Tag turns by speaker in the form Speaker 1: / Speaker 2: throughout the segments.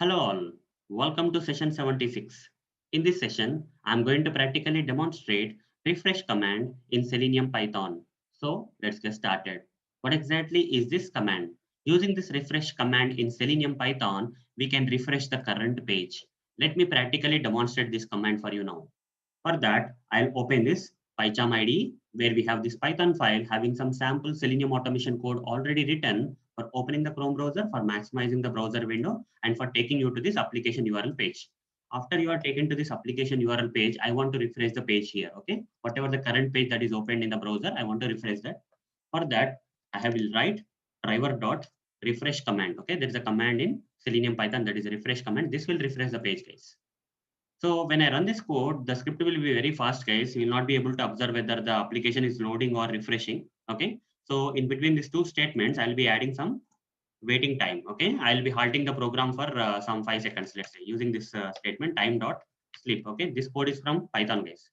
Speaker 1: Hello all, welcome to session 76. In this session, I'm going to practically demonstrate refresh command in Selenium Python. So let's get started. What exactly is this command? Using this refresh command in Selenium Python, we can refresh the current page. Let me practically demonstrate this command for you now. For that, I'll open this PyCharm IDE where we have this Python file having some sample Selenium automation code already written for opening the Chrome browser, for maximizing the browser window, and for taking you to this application URL page. After you are taken to this application URL page, I want to refresh the page here. Okay, whatever the current page that is opened in the browser, I want to refresh that. For that, I will write driver dot refresh command. Okay, there is a command in Selenium Python that is a refresh command. This will refresh the page, guys. So when I run this code, the script will be very fast, guys. You will not be able to observe whether the application is loading or refreshing. Okay. So in between these two statements, I'll be adding some waiting time. Okay. I'll be halting the program for some 5 seconds, let's say, using this statement time dot sleep. Okay. This code is from Python, guys,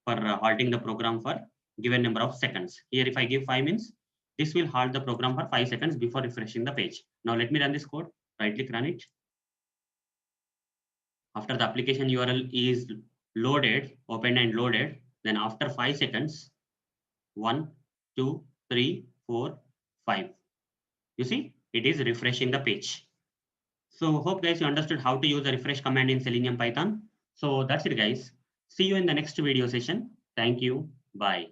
Speaker 1: for halting the program for given number of seconds. Here, if I give 5 minutes, this will halt the program for 5 seconds before refreshing the page. Now let me run this code. Right click, run it. After the application URL is loaded, opened and loaded, then after 5 seconds, 1, 2, 3, 4, 5. You see, it is refreshing the page. So hope guys you understood how to use the refresh command in Selenium Python. So that's it guys. See you in the next video session. Thank you. Bye.